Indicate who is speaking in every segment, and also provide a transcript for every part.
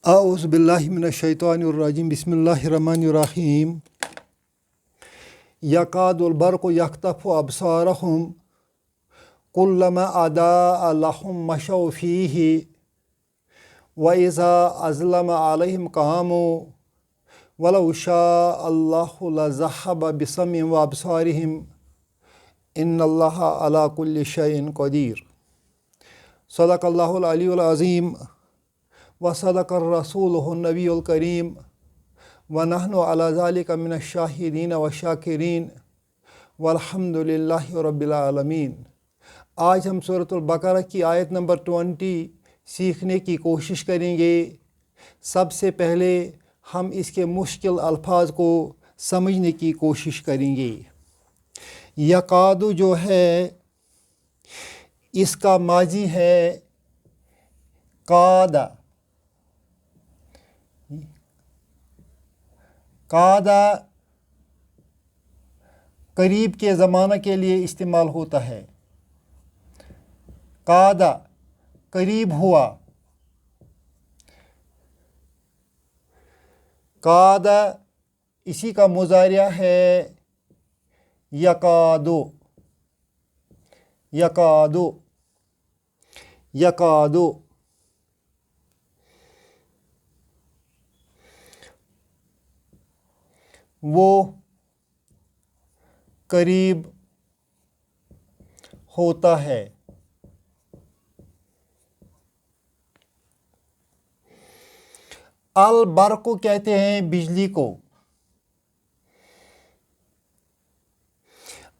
Speaker 1: اعوذ باللہ من الشیطان الرجیم بسم اللہ الرحمن الرحیم یکاد البرق یخطف ابصارہم کلما اضاء لہم مشوا فیہ واذا اظلم علیہم قاموا ولو شاء اللہ لذہب بسمعہم وابصارہم ان اللہ علی کل شیء قدیر۔ صدق اللہ العلی العظیم وصدق الرسول النبی الکریم ونحن علی ذلک من الشاہدین والشاکرین والحمد للہ رب العالمین۔ آج ہم سورۃ البقرہ کی آیت نمبر 20 سیکھنے کی کوشش کریں گے۔ سب سے پہلے ہم اس کے مشکل الفاظ کو سمجھنے کی کوشش کریں گے۔ یقاد جو ہے اس کا ماضی ہے قاد۔ قاد قریب کے زمانہ کے لیے استعمال ہوتا ہے۔ قاد قریب ہوا۔ قاد اسی کا مضارع ہے یقادو۔ یقادو یقادو وہ قریب ہوتا ہے۔ البرق کو کہتے ہیں بجلی کو۔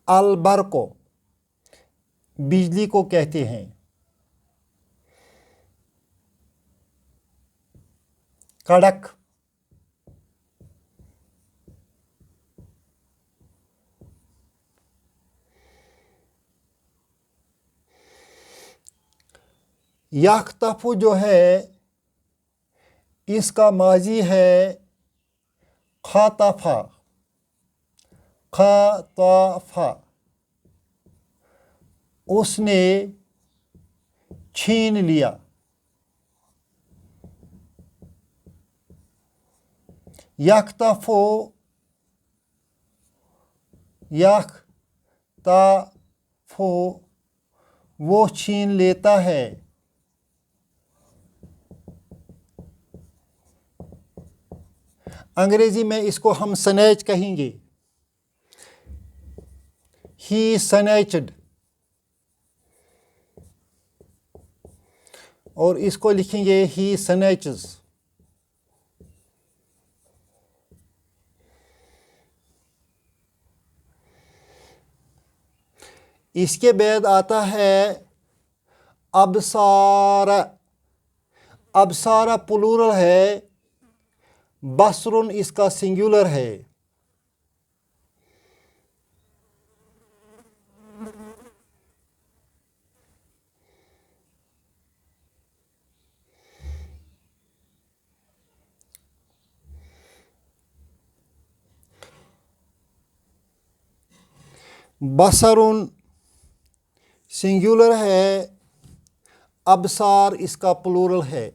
Speaker 1: البرق بجلی کو کہتے ہیں۔ کڑک یخطف جو ہے اس کا ماضی ہے خطف۔ خطف اس نے چھین لیا۔ یخطف یخطف وہ چھین لیتا ہے۔ انگریزی میں اس کو ہم سنیچ کہیں گے۔ ہی سنیچڈ، اور اس کو لکھیں گے ہی سنیچز۔ اس کے بعد آتا ہے ابصار۔ ابصار پلورل ہے، بصرن اس کا سنگولر ہے۔ بصرن سنگولر ہے، ابصار اس کا پلورل ہے۔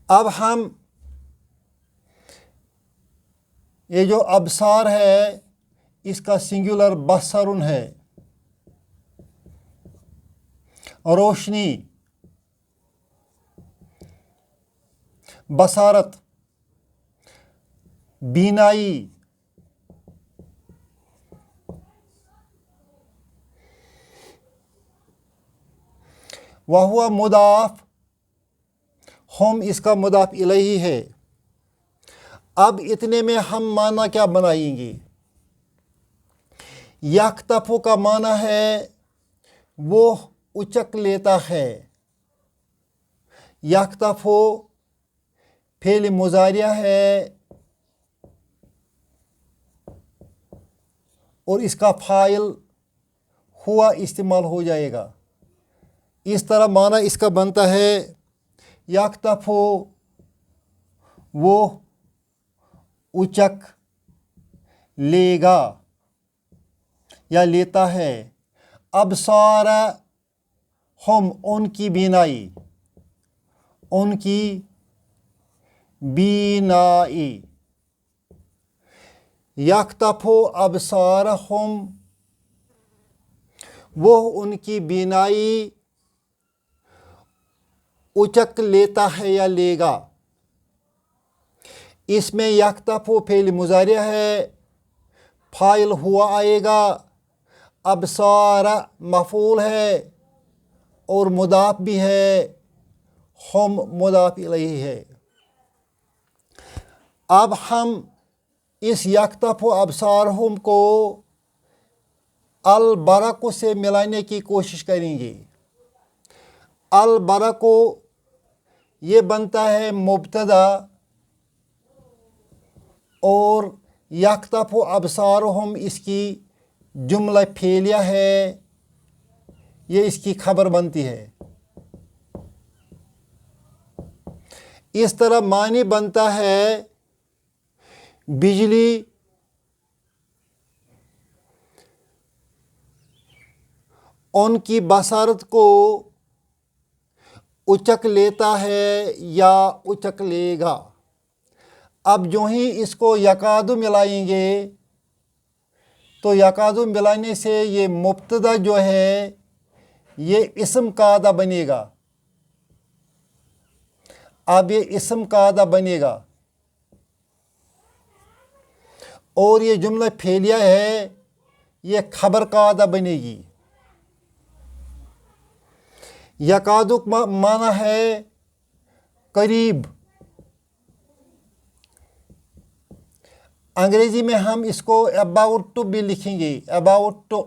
Speaker 1: اب ہم یہ جو ابصار ہے اس کا سنگولر بصرن ہے۔ روشنی، بصارت، بینائی۔ وہو مضاف، ہم اس کا مضاف الیہ ہے۔ اب اتنے میں ہم معنی کیا بنائیں گے؟ یخطف کا معنی ہے وہ اچک لیتا ہے۔ یخطف فعل مضارع ہے اور اس کا فاعل ہوا استعمال ہو جائے گا۔ اس طرح معنی اس کا بنتا ہے یخطف وہ اچک لے گا یا لیتا ہے، ابصارہم ان کی بینائی، ان کی بینائی، یکتف ابصارہم وہ ان کی بینائی اچک لیتا ہے یا لے گا۔ اس میں یکتف فعل مضارع ہے، فاعل ہوا آئے گا، ابصار مفعول ہے اور مضاف بھی ہے، ہم مضاف الیہ ہے۔ اب ہم اس یکتف ابصارہم کو البرق سے ملانے کی کوشش کریں گے۔ البرق یہ بنتا ہے مبتدا اور یکتف ابصارہم اس کی جملہ فعلیہ ہے، یہ اس کی خبر بنتی ہے۔ اس طرح معنی بنتا ہے بجلی ان کی بصارت کو اچک لیتا ہے یا اچک لے گا۔ اب جو ہی اس کو یکاد ملائیں گے تو یکاد ملانے سے یہ مبتدا جو ہے یہ اسم قاعدہ بنے گا۔ اب یہ اسم قاعدہ بنے گا اور یہ جملہ فعلیہ ہے، یہ خبر قاعدہ بنے گی۔ یکاد معنی ہے قریب۔ انگریزی میں ہم اس کو about to بھی لکھیں گے، about to۔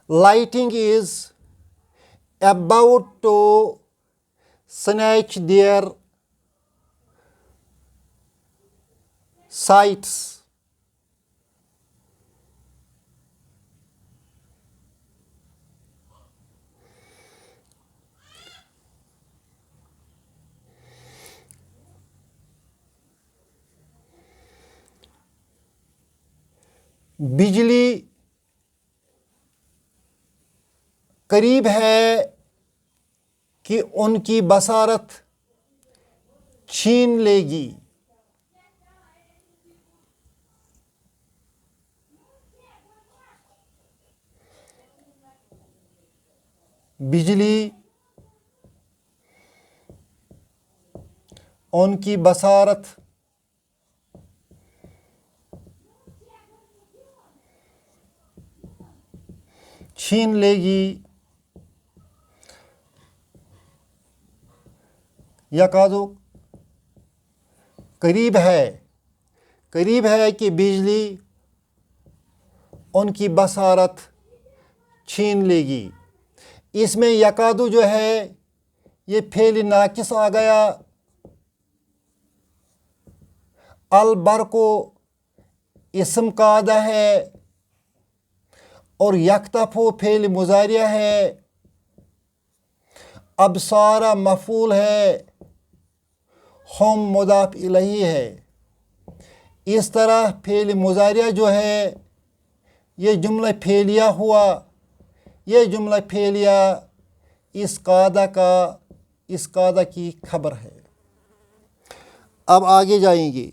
Speaker 1: Lighting is about to snatch their sights۔ بجلی قریب ہے کہ ان کی بصارت چھین لے گی۔ بجلی ان کی بصارت چھین لے گی۔ یکاد قریب ہے کہ بجلی ان کی بصارت چھین لے گی۔ اس میں یکاد جو ہے یہ فعل ناقص آ گیا، البرق اسم قاعدہ ہے اور یکتف فعل مضارع ہے، ابصار مفعول ہے، ہم مضاف الیہ ہے۔ اس طرح فعل مضارع جو ہے یہ جملہ فعلیہ ہوا، یہ جملہ فعلیہ اس قاعدہ کی خبر ہے۔ اب آگے جائیں گے۔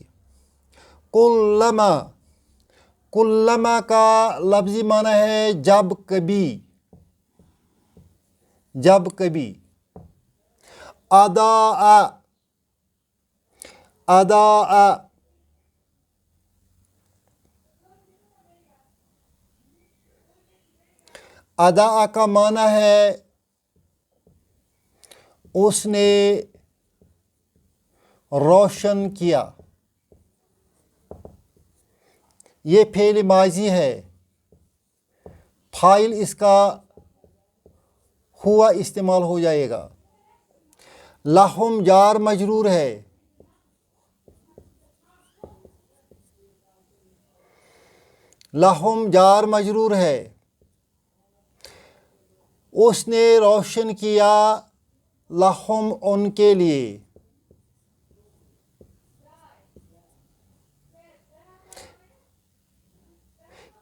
Speaker 1: کلما کا لفظی معنی ہے جب کبھی، جب کبھی۔ اضاء کا معنی ہے اس نے روشن کیا، یہ فعل ماضی ہے، فاعل اس کا ہوا استعمال ہو جائے گا۔ لہم جار مجرور ہے، لہم جار مجرور ہے، اس نے روشن کیا لہم ان کے لیے۔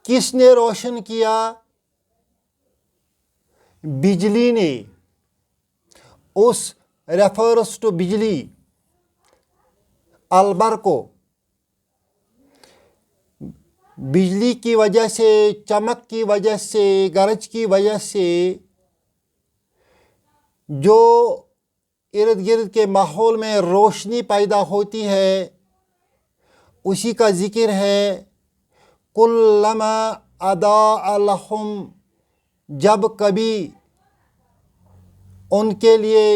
Speaker 1: کس نے روشن کیا؟ بجلی نے. اس ریفرس ٹو بجلی، البر کو. بجلی کی وجہ سے، چمک کی وجہ سے، گرج کی وجہ سے جو ارد گرد کے ماحول میں روشنی پیدا ہوتی ہے اسی کا ذکر ہے. کلما اضاء لہم، جب کبھی ان کے لیے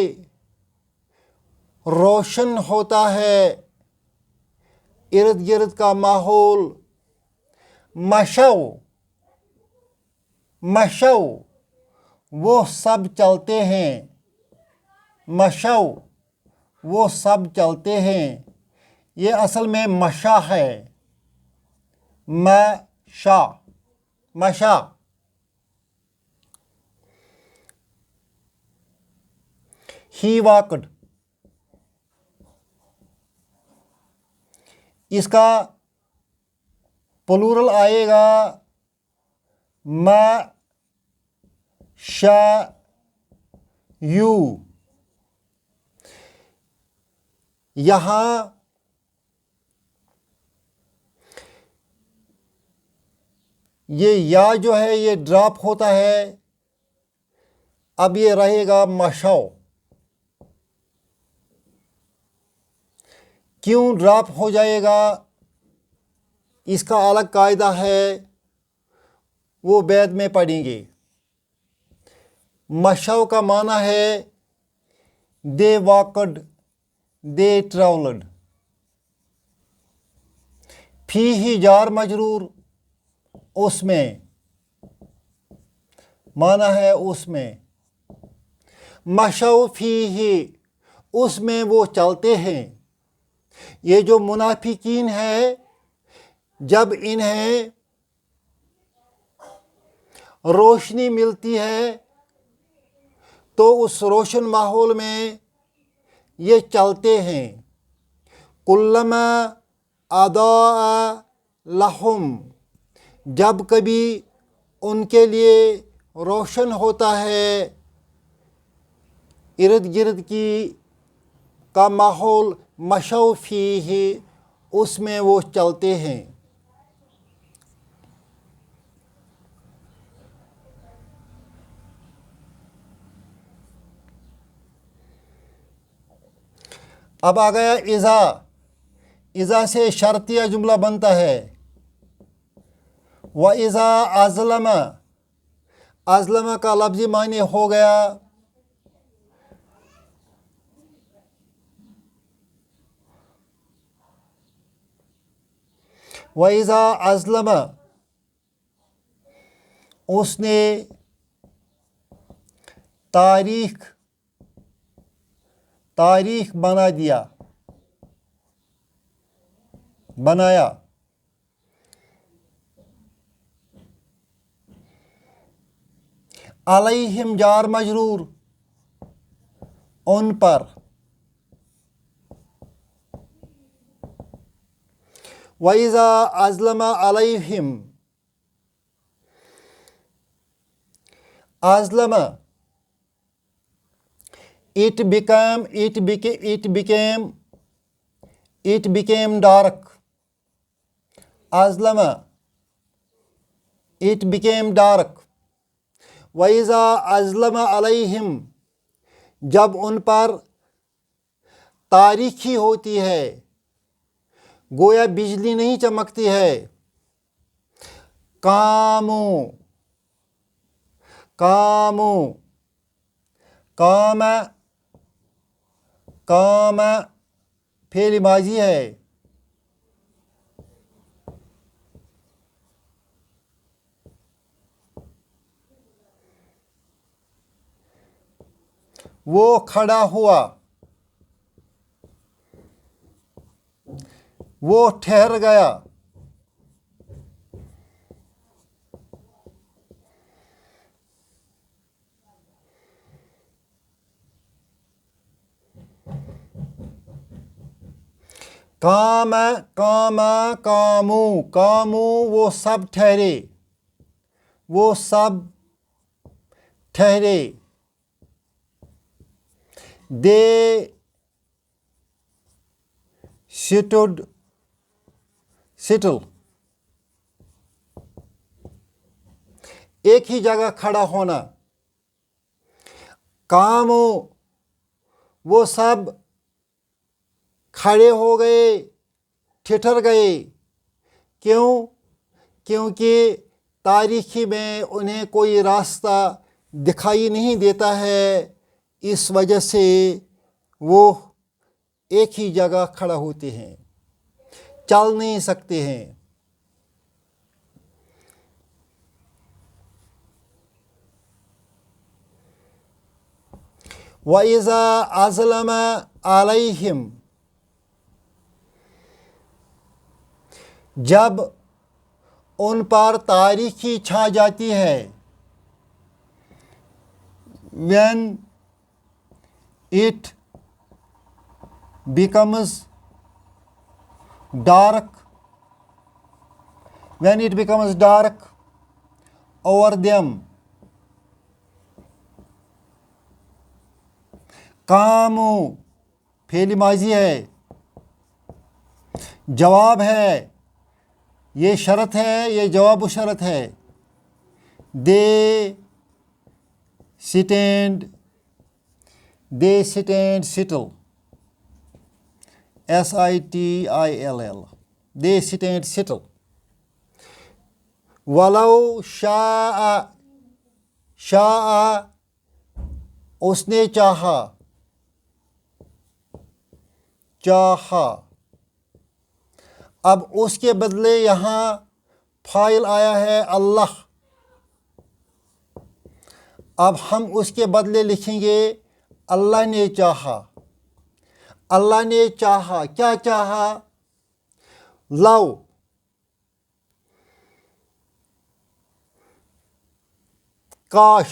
Speaker 1: روشن ہوتا ہے ارد گرد کا ماحول، مشو وہ سب چلتے ہیں. مشو وہ سب چلتے ہیں. یہ اصل میں مشا ہے. مشا. ہی واکڈ، اس کا پلورل آئے گا یو. یہاں یہ یا جو ہے یہ ڈراپ ہوتا ہے، اب یہ رہے گا مشو. کیوں ڈراپ ہو جائے گا اس کا الگ قاعدہ ہے، وہ بعد میں پڑھیں گے. مشو کا معنی ہے دے واکڈ، دے ٹریولڈ. فی ہی جار مجرور، اس میں معنی ہے اس میں. مشو فی ہی، اس میں وہ چلتے ہیں. یہ جو منافقین ہے جب انہیں روشنی ملتی ہے تو اس روشن ماحول میں یہ چلتے ہیں. کلما اضاء لہم، جب کبھی ان کے لیے روشن ہوتا ہے ارد گرد کا ماحول، مشو فیہ، اس میں وہ چلتے ہیں. اب آ گیا اذا سے شرطیہ جملہ بنتا ہے. وَإِذَا أَظْلَمَ کا لفظی معنی ہو گیا وَإِذَا أَظْلَمَ، اس نے تاریخ بنایا. علیہم جار مجرور، ان پر. وَإِذَا أَظْلَمَ عَلَيْهِمْ، أَظْلَمَ it became dark. أَظْلَمَ it became dark. وَإِذَا أَظْلَمَ عَلَيْهِمْ، جب ان پر تاریکی ہوتی ہے، گویا بجلی نہیں چمکتی ہے. قام فعل ماضی ہے. وہ کھڑا ہوا، وہ ٹھہر گیا. قاموا وہ سب ٹھہرے. وہ سب ٹھہرے. They stood still. ایک ہی جگہ کھڑا ہونا. قاموا وہ سب کھڑے ہو گئے, ٹھٹر گئے. کیوں؟ کیونکہ تاریکی میں انہیں کوئی راستہ دکھائی نہیں دیتا ہے, اس وجہ سے وہ ایک ہی جگہ کھڑا ہوتے ہیں, چل نہیں سکتے ہیں. وَإِذَا أَظْلَمَ عَلَيْهِمْ جب ان پر تاریکی چھا جاتی ہے. when it becomes dark over them. قاموا فعل ماضی ہے, جواب ہے, یہ شرط ہے, یہ جواب و شرط ہے. they stand still, SITIL, they stand still. وَلَوْ شاء اس نے چاہا. اب اس کے بدلے یہاں فاعل آیا ہے اللہ. اب ہم اس کے بدلے لکھیں گے اللہ نے چاہا. اللہ نے چاہا. کیا چاہا؟ لو. کاش.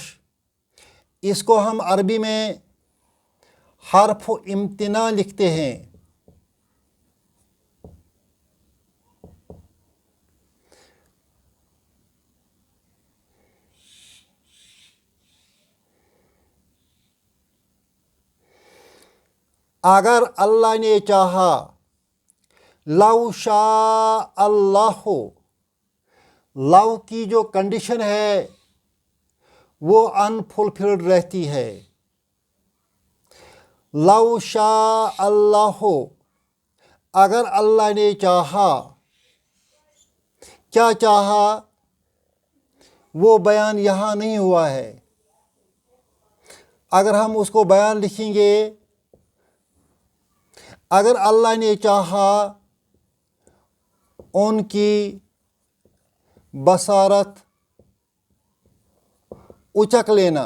Speaker 1: اس کو ہم عربی میں حرف امتناع لکھتے ہیں. اگر اللہ نے چاہا. لو شاء اللہ. لو کی جو کنڈیشن ہے وہ انفلفلڈ رہتی ہے. لو شاء اللہ اگر اللہ نے چاہا. کیا چاہا؟ وہ بیان یہاں نہیں ہوا ہے. اگر ہم اس کو بیان لکھیں گے, اگر اللہ نے چاہا ان کی بصارت اچک لینا,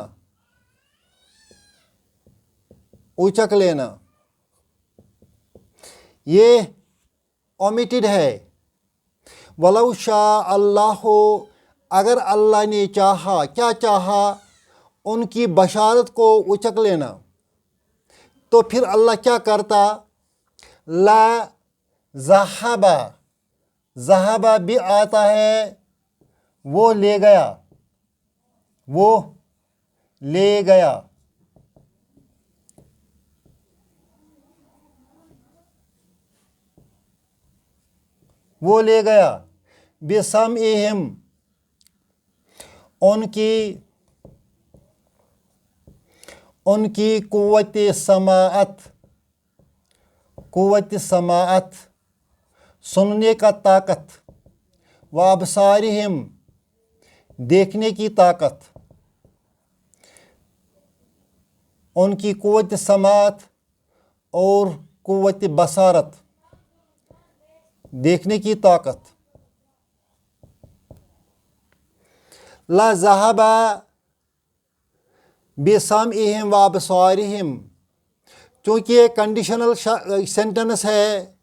Speaker 1: یہ اومیٹڈ ہے. وَلَوْ شَاءَ اللَّهُ اگر اللہ نے چاہا. کیا چاہا؟ ان کی بشارت کو اچک لینا. تو پھر اللہ کیا کرتا؟ لا ذہب. ذہب بھی آتا ہے, وہ لے گیا. وہ لے گیا. بِسَمْعِهِمْ ان کی قوت سماعت سننے کا طاقت. وَأَبْصَارِهِمْ دیکھنے کی طاقت. ان کی قوت سماعت اور قوت بصارت, دیکھنے کی طاقت. لا ذہب بسمعہم وابصارہم چونکہ یہ کنڈیشنل سینٹنس ہے,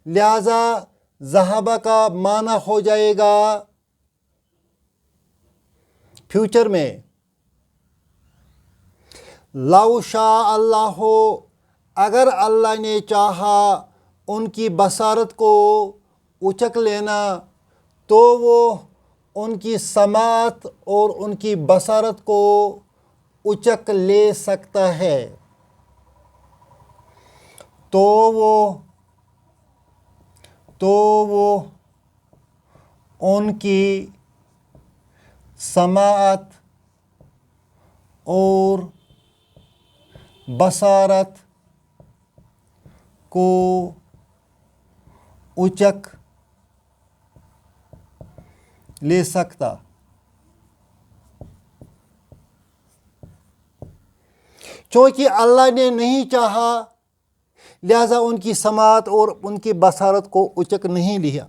Speaker 1: لہذا ذہب کا معنی ہو جائے گا فیوچر میں. لو شاء اللہ اگر اللہ نے چاہا ان کی بصارت کو اچک لینا, تو وہ ان کی سماعت اور ان کی بصارت کو اچک لے سکتا ہے تو وہ ان کی سماعت اور بصارت کو اچک لے سکتا۔ چونکہ اللہ نے نہیں چاہا لہذا ان کی سماعت اور ان کی بصارت کو اچک نہیں لیا۔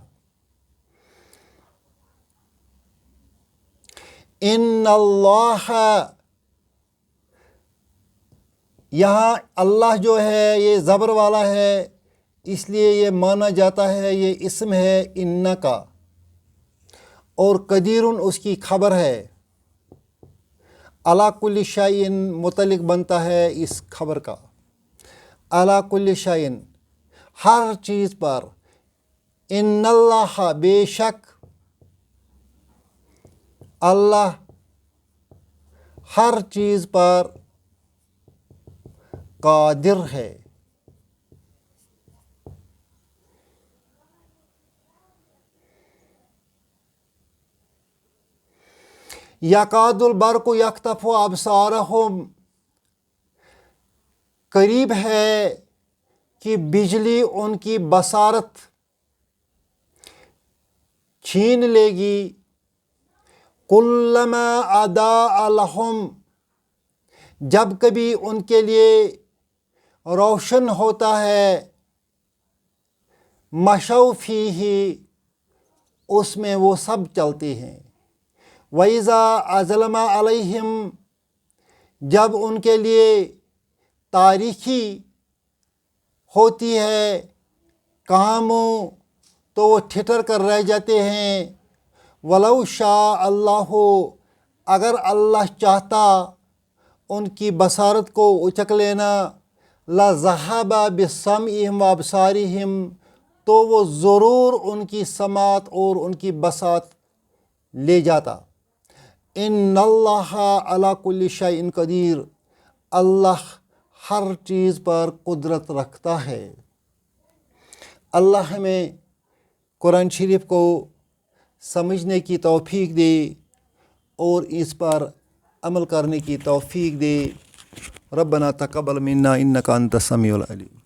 Speaker 1: ان اللہ، یہاں اللہ جو ہے یہ زبر والا ہے، اس لیے یہ مانا جاتا ہے، یہ اسم ہے ان کا، اور قدیر اس کی خبر ہے، علی کل شیء متعلق بنتا ہے اس خبر کا، علی کل شیء ہر چیز پر، ان اللہ بے شک اللہ ہر چیز پر قادر ہے۔ یکاد البرق یخطف ابصارہم، قریب ہے کہ بجلی ان کی بصارت چھین لے گی، کلما اضاء لہم، جب کبھی ان کے لیے روشن ہوتا ہے، مشوا فیہ، اس میں وہ سب چلتے ہیں، وَإِذَا أَظْلَمَ عَلَيْهِمْ، جب ان کے لیے تاریکی ہوتی ہے، قاموا، تو وہ ٹھٹر کر رہ جاتے ہیں، وَلَوْ شَاءَ اللَّهُ، اگر اللہ چاہتا ان کی بصارت کو اچک لینا، لَذَهَبَ بِسَمْعِهِمْ وَأَبْصَارِهِمْ، تو وہ ضرور ان کی سماعت اور ان کی بصارت لے جاتا۔ ان اللہ علی کل شیء قدیر، اللہ ہر چیز پر قدرت رکھتا ہے۔ اللہ ہمیں قرآن شریف کو سمجھنے کی توفیق دے اور اس پر عمل کرنے کی توفیق دے۔ ربنا تقبل منا انک انت السمیع العلیم۔